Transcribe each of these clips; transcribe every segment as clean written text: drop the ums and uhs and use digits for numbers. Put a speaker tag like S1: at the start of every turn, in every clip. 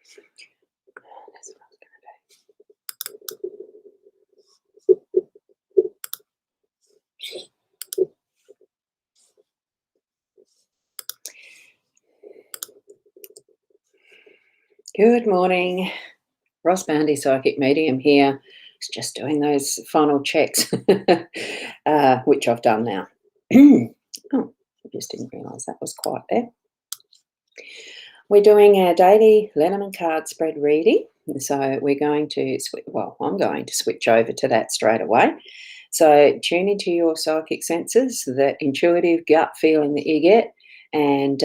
S1: That's what I was going to do. Good morning. Boundy, psychic medium here. Just doing those final checks, which I've done now. Oh, I just didn't realise that was quiet there. We're doing our daily Lenormand card spread reading. So we're going to, I'm going to switch over to that straight away. So tune into your psychic senses, that intuitive gut feeling that you get, and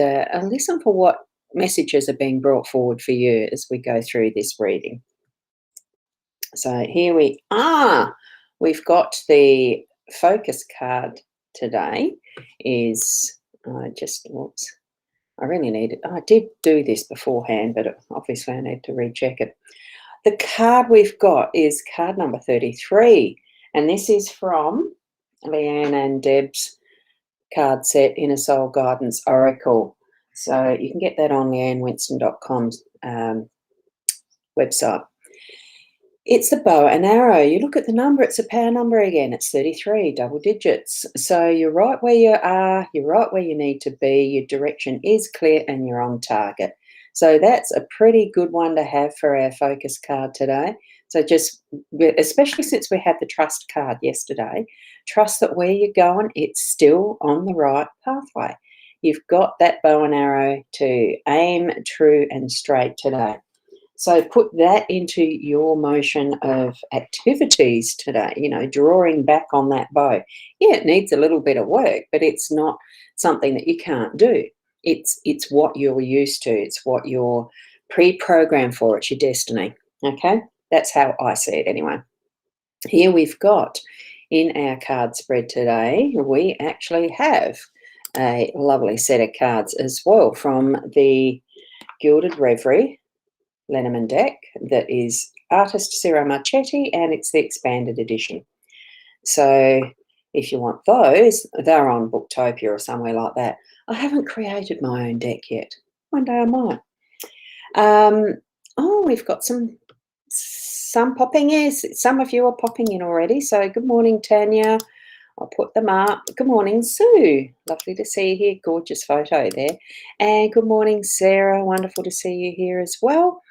S1: listen for what messages are being brought forward for you as we go through this reading. So here we are. We've got the focus card today is I really need it. I did do this beforehand, but obviously I need to recheck it. The card we've got is card number 33, and this is from Leanne and Deb's card set, Inner Soul Guidance Oracle. So you can get that on leannewinston.com's website. It's the bow and arrow. You look at the number, it's a power number again. It's 33, double digits. So you're right where you are, you're right where you need to be, your direction is clear and you're on target. So that's a pretty good one to have for our focus card today. So just, especially since we had the trust card yesterday, trust that where you're going, it's still on the right pathway. You've got that bow and arrow to aim true and straight today. So put that into your motion of activities today, drawing back on that bow. Yeah, it needs a little bit of work, but it's not something that you can't do. It's what you're used to. It's what you're pre-programmed for. It's your destiny, okay? That's how I see it anyway. Here we've got in our card spread today, we actually have a lovely set of cards as well from the Gilded Reverie Lenormand deck that is artist Ciro Marchetti, and it's the expanded edition. So if you want those, they're on Booktopia or somewhere like that. I haven't created my own deck yet. One day I might. We've got some popping. Yes, some of you are popping in already. So good morning, Tanya. I'll put them up. Good morning, Sue. Lovely to see you here. Gorgeous photo there. And good morning, Sarah. Wonderful to see you here as well.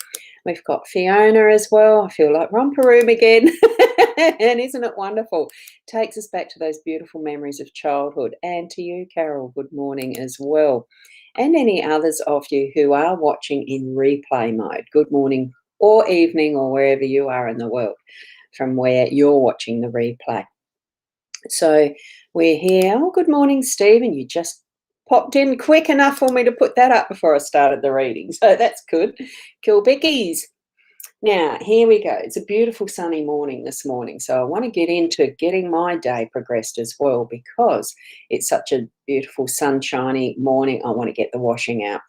S1: We've got Fiona as well. I feel like romper room again. And isn't it wonderful? Takes us back to those beautiful memories of childhood. And to you, Carol, good morning as well. And any others of you who are watching in replay mode, good morning or evening or wherever you are in the world from where you're watching the replay. So we're here. Oh, good morning, Stephen. You just popped in quick enough for me to put that up before I started the reading. So that's good. Cool bickies. Now, here we go. It's a beautiful sunny morning this morning. So I want to get into getting my day progressed as well because it's such a beautiful sunshiny morning. I want to get the washing out.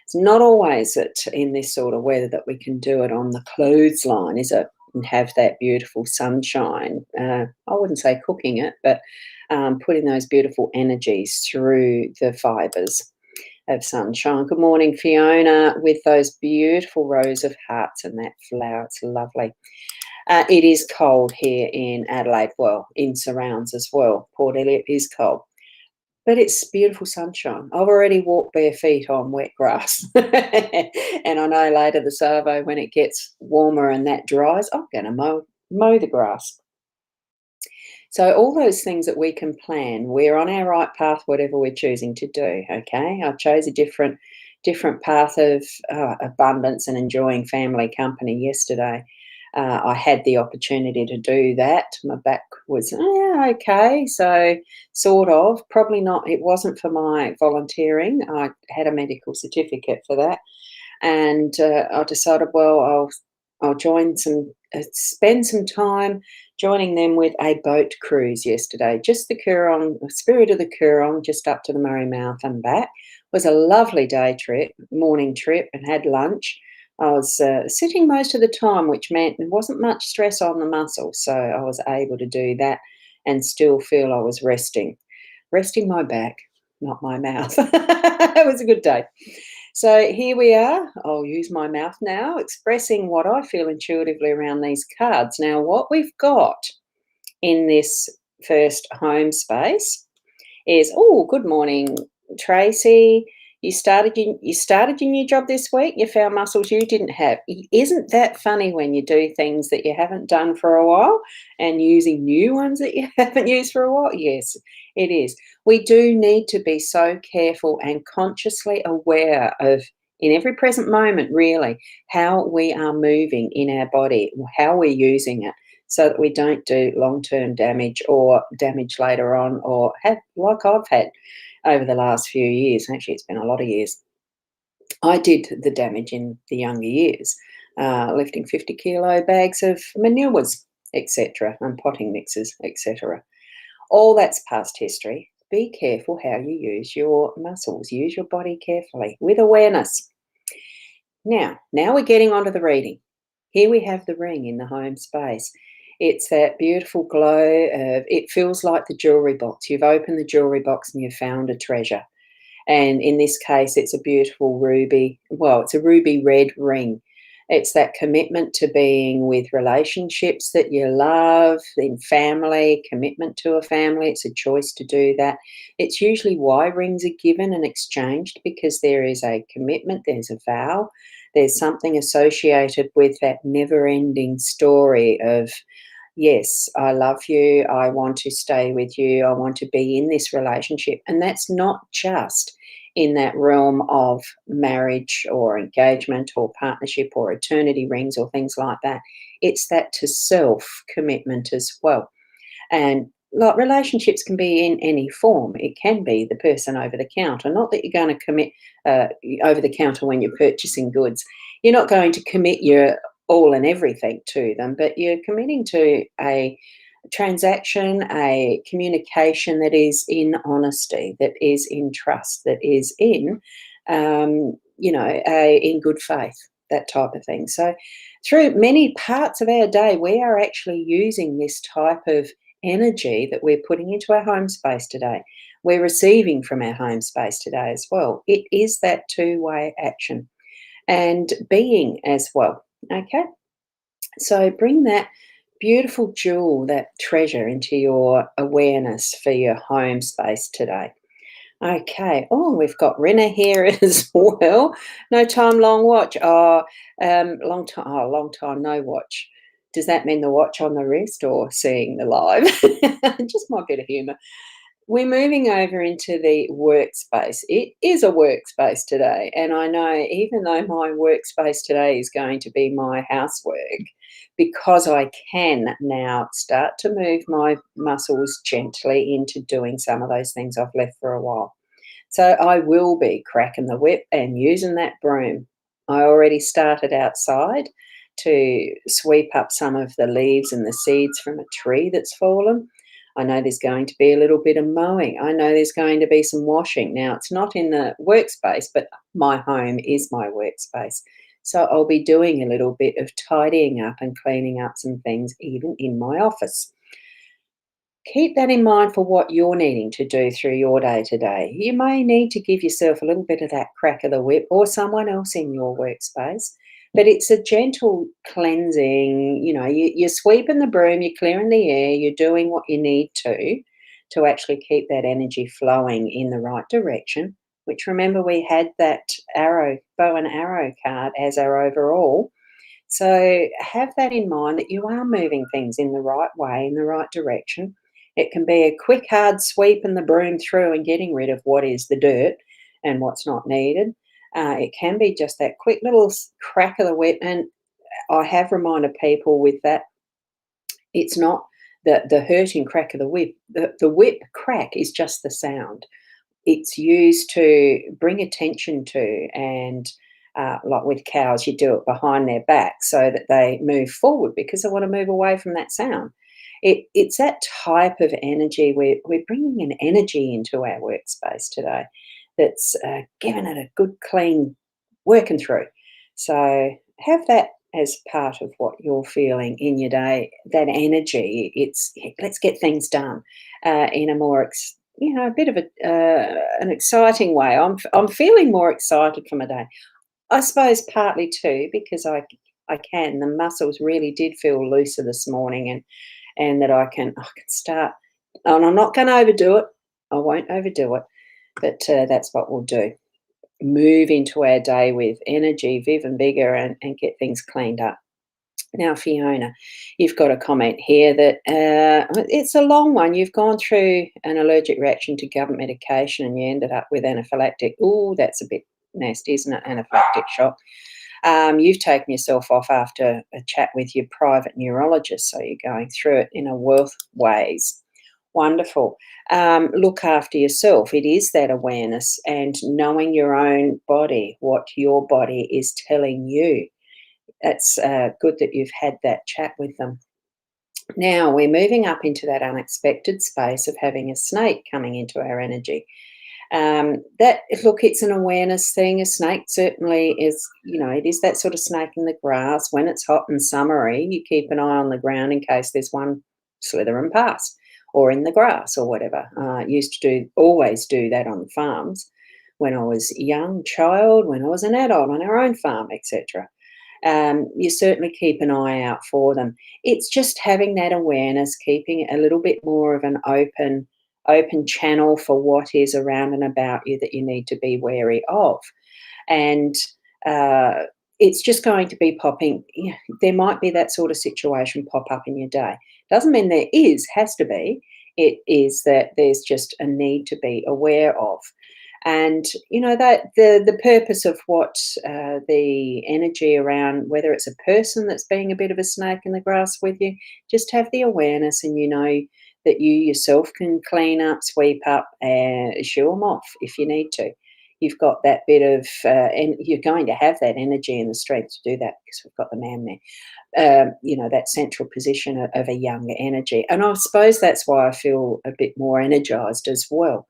S1: It's not always that in this sort of weather that we can do it on the clothesline, is it? And have that beautiful sunshine. I wouldn't say cooking it, but putting those beautiful energies through the fibres of sunshine. Good morning, Fiona, with those beautiful rows of hearts and that flower. It's lovely. It is cold here in Adelaide, well, in surrounds as well. Port Elliot is cold. But it's beautiful sunshine. I've already walked bare feet on wet grass. And I know later this Arvo, when it gets warmer and that dries, I'm going to mow the grass. So all those things that we can plan, we're on our right path, whatever we're choosing to do, okay? I chose a different path of abundance and enjoying family company yesterday. I had the opportunity to do that. My back was okay, so sort of. Probably not. It wasn't for my volunteering. I had a medical certificate for that, and I decided, well, I'll spend some time joining them with a boat cruise yesterday. Just the Coorong, Spirit of the Coorong, just up to the Murray Mouth and back. It was a lovely morning trip, and had lunch. I was sitting most of the time, which meant there wasn't much stress on the muscles, so I was able to do that and still feel I was resting my back, not my mouth. It was a good day. So here we are. I'll use my mouth now, expressing what I feel intuitively around these cards. Now, what we've got in this first home space is, oh, good morning, Tracy. You started your new job this week. You found muscles you didn't have. Isn't that funny when you do things that you haven't done for a while and using new ones that you haven't used for a while? Yes, it is. We do need to be so careful and consciously aware of, in every present moment, really, how we are moving in our body, how we're using it, so that we don't do long-term damage or damage later on, or have, like I've had over the last few years. Actually, it's been a lot of years. I did the damage in the younger years, lifting 50-kilo bags of manures, etc., and potting mixes, etc. All that's past history. Be careful how you use your muscles. Use your body carefully with awareness. Now we're getting onto the reading. Here we have the ring in the home space. It's that beautiful glow of, it feels like the jewelry box. You've opened the jewelry box and you've found a treasure. And in this case, it's a beautiful ruby. Well, it's a ruby red ring. It's that commitment to being with relationships that you love, in family, commitment to a family. It's a choice to do that. It's usually why rings are given and exchanged, because there is a commitment, there's a vow, there's something associated with that never ending story of, yes, I love you, I want to stay with you, I want to be in this relationship. And that's not just in that realm of marriage or engagement or partnership or eternity rings or things like that. It's that to self commitment as well. And like, relationships can be in any form. It can be the person over the counter. Not that you're going to commit over the counter when you're purchasing goods. You're not going to commit your all and everything to them, but you're committing to a transaction, a communication that is in honesty, that is in trust, that is in, in good faith, that type of thing. So, through many parts of our day, we are actually using this type of energy that we're putting into our home space today. We're receiving from our home space today as well. It is that two-way action and being as well. Okay. So bring that beautiful jewel, that treasure, into your awareness for your home space today. Okay. Oh, we've got Rena here as well. No time, long watch. Long time. Oh, long time, no watch. Does that mean the watch on the wrist or seeing the live? Just my bit of humour. We're moving over into the workspace. It is a workspace today, and I know, even though my workspace today is going to be my housework, because I can now start to move my muscles gently into doing some of those things I've left for a while. So I will be cracking the whip and using that broom. I already started outside to sweep up some of the leaves and the seeds from a tree that's fallen. I know there's going to be a little bit of mowing. I know there's going to be some washing. Now, it's not in the workspace, but my home is my workspace. So I'll be doing a little bit of tidying up and cleaning up some things, even in my office. Keep that in mind for what you're needing to do through your day today. You may need to give yourself a little bit of that crack of the whip, or someone else in your workspace, but it's a gentle cleansing. You're sweeping the broom, you're clearing the air, you're doing what you need to actually keep that energy flowing in the right direction. Which, remember, we had that bow and arrow card as our overall. So have that in mind, that you are moving things in the right way, in the right direction. It can be a quick, hard sweep and the broom through and getting rid of what is the dirt and what's not needed. It can be just that quick little crack of the whip. And I have reminded people with that, it's not the hurting crack of the whip. The whip crack is just the sound. It's used to bring attention to, and like with cows, you do it behind their back so that they move forward because they want to move away from that sound. It's that type of energy. We're bringing an energy into our workspace today that's giving it a good, clean working through. So have that as part of what you're feeling in your day, that energy. It's, let's get things done in a more a bit of an exciting way. I'm feeling more excited for my day. I suppose partly too because I can. The muscles really did feel looser this morning, and that I can start. And I'm not going to overdo it. I won't overdo it, but that's what we'll do. Move into our day with energy, viv and vigor, and get things cleaned up. Now, Fiona, you've got a comment here that it's a long one. You've gone through an allergic reaction to government medication and you ended up with anaphylactic. Oh, that's a bit nasty, isn't it? Anaphylactic shock. You've taken yourself off after a chat with your private neurologist, so you're going through it in a wealth ways. Wonderful. Look after yourself. It is that awareness and knowing your own body, what your body is telling you. That's good that you've had that chat with them. Now we're moving up into that unexpected space of having a snake coming into our energy. That look, it's an awareness thing. A snake certainly is, it is that sort of snake in the grass. When it's hot and summery, you keep an eye on the ground in case there's one slithering past, or in the grass or whatever. Used to always do that on the farms when I was a young child, when I was an adult on our own farm, etc. You certainly keep an eye out for them. It's just having that awareness, keeping a little bit more of an open channel for what is around and about you that you need to be wary of. And it's just going to be popping. There might be that sort of situation pop up in your day. Doesn't mean there has to be. It is that there's just a need to be aware of. And that the purpose of what the energy around, whether it's a person that's being a bit of a snake in the grass with you, just have the awareness, and that you yourself can clean up, sweep up, and shoo them off if you need to. You've got that bit of, and you're going to have that energy and the strength to do that because we've got the man there. That central position of a younger energy. And I suppose that's why I feel a bit more energized as well.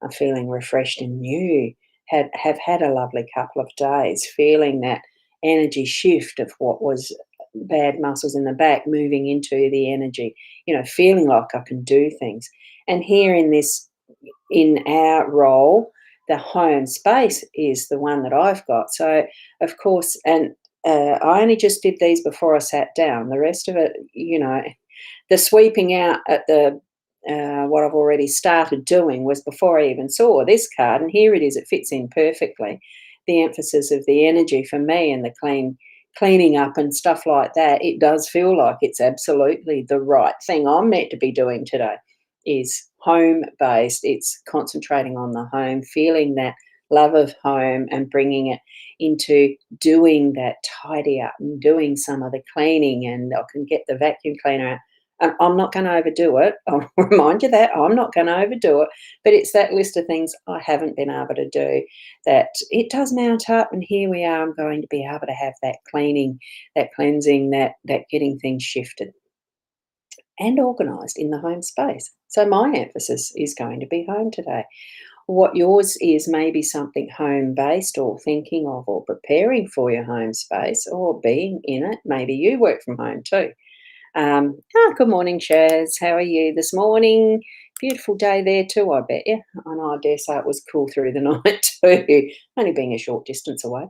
S1: I'm feeling refreshed and new. Have had a lovely couple of days, feeling that energy shift of what was bad muscles in the back moving into the energy, feeling like I can do things. And here in our role, the home space is the one that I've got. So, of course, and I only just did these before I sat down. The rest of it, the sweeping out at the what I've already started doing was before I even saw this card, and here it is. It fits in perfectly. The emphasis of the energy for me and the cleaning up and stuff like that. It does feel like it's absolutely the right thing I'm meant to be doing today. Is home based. It's concentrating on the home, feeling that love of home, and bringing it into doing that tidy up and doing some of the cleaning. And I can get the vacuum cleaner out. I'm not going to overdo it. I'll remind you that I'm not going to overdo it. But it's that list of things I haven't been able to do that it does mount up. And here we are. I'm going to be able to have that cleaning, that cleansing, that getting things shifted and organised in the home space. So my emphasis is going to be home today. What yours is maybe something home-based, or thinking of, or preparing for your home space, or being in it. Maybe you work from home too. Good morning, Shaz. How are you this morning? Beautiful day there too, I bet you. I know, I dare say it was cool through the night too, only being a short distance away.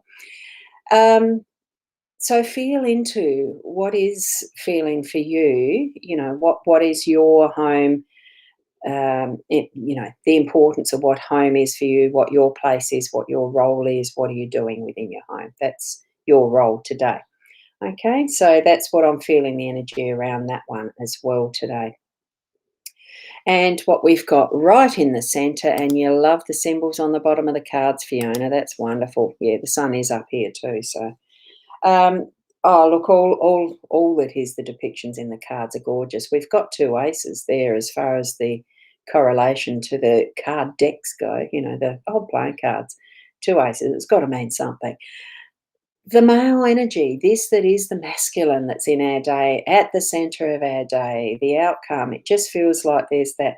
S1: So feel into what is feeling for you. What is your home? The importance of what home is for you, what your place is, what your role is, what are you doing within your home? That's your role today. Okay, so that's what I'm feeling, the energy around that one as well today. And what we've got right in the centre, and you love the symbols on the bottom of the cards, Fiona. That's wonderful. Yeah, the sun is up here too. So, look, all that is the depictions in the cards are gorgeous. We've got two aces there as far as the correlation to the card decks go. The old playing cards, two aces. It's got to mean something. The male energy, this that is the masculine that's in our day, at the centre of our day, the outcome, it just feels like there's that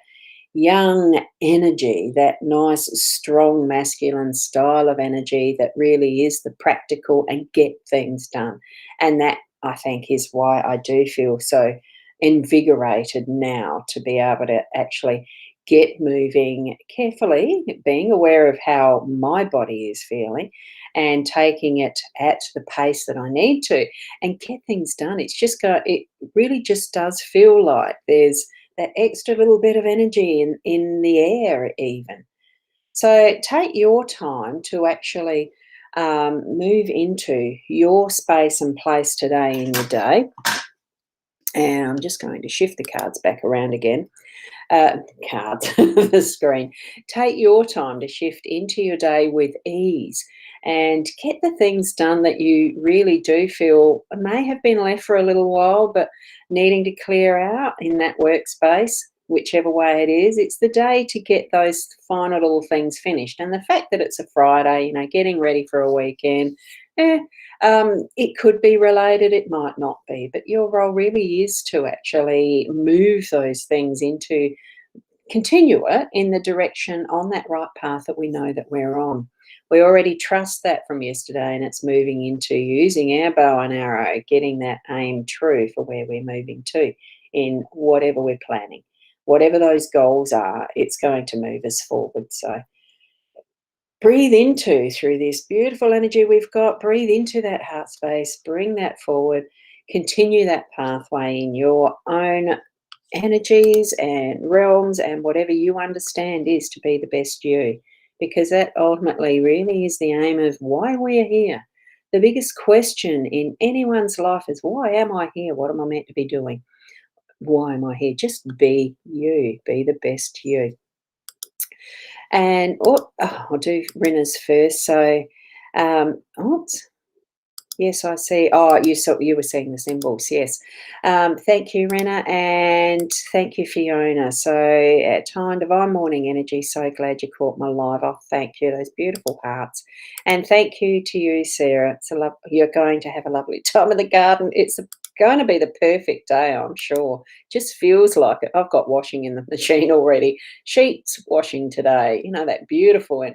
S1: young energy, that nice, strong masculine style of energy that really is the practical and get things done. And that, I think, is why I do feel so invigorated now to be able to actually get moving carefully, being aware of how my body is feeling and taking it at the pace that I need to and get things done. It really just does feel like there's that extra little bit of energy in the air even. So take your time to actually move into your space and place today in your day. And I'm just going to shift the cards back around again. Cards, the screen. Take your time to shift into your day with ease and get the things done that you really do feel may have been left for a little while, but needing to clear out in that workspace, whichever way it is. It's the day to get those final little things finished. And the fact that it's a Friday, getting ready for a weekend, eh, it could be related, it might not be, but your role really is to actually move those things into continue it in the direction on that right path that we know that we're on. We already trust that from yesterday, and it's moving into using our bow and arrow, getting that aim true for where we're moving to in whatever we're planning. Whatever those goals are, it's going to move us forward. So breathe into through this beautiful energy we've got, breathe into that heart space, bring that forward, continue that pathway in your own energies and realms and whatever you understand is to be the best you, because that ultimately really is the aim of why we're here. The biggest question in anyone's life is, why am I here? What am I meant to be doing? Why am I here? Just be you, be the best you. And I'll do Rinna's first. So, oops. Yes, I see. Oh, you were seeing the symbols. Yes. Thank you, Rena, and thank you, Fiona. So, time, divine morning energy. So glad you caught my live. Oh, thank you. Those beautiful hearts, and thank you to you, Sarah. You're going to have a lovely time in the garden. It's going to be the perfect day, I'm sure. Just feels like it. I've got washing in the machine already. Sheets washing today. That beautiful,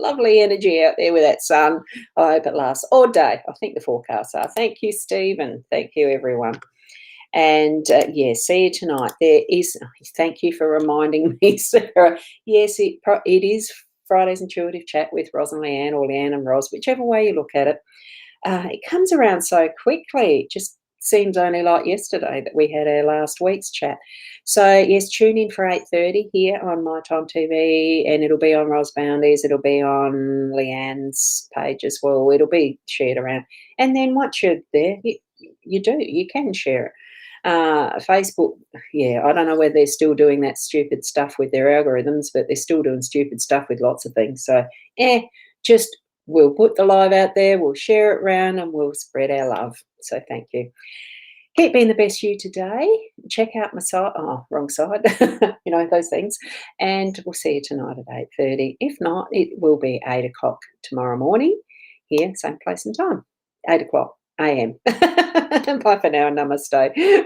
S1: lovely energy out there with that sun. I hope it lasts all day. I think the forecasts are. Thank you, Stephen. Thank you, everyone. And see you tonight. Thank you for reminding me, Sarah. Yes, it is Friday's Intuitive Chat with Ros and Leanne, or Leanne and Ros, whichever way you look at it. It comes around so quickly. It just seems only like yesterday that we had our last week's chat. So, yes, tune in for 8:30 here on My Time TV, and it'll be on Ros Boundy's, it'll be on Leanne's page as well. It'll be shared around. And then once you're there, you can share it. Facebook, I don't know whether they're still doing that stupid stuff with their algorithms, but they're still doing stupid stuff with lots of things. So, just we'll put the live out there, we'll share it around, and we'll spread our love. So thank you. Keep being the best you today. Check out my site. Oh, wrong side. Those things. And we'll see you tonight at 8:30. If not, it will be 8 o'clock tomorrow morning here, same place and time. 8 o'clock a.m. Bye for now. Namaste.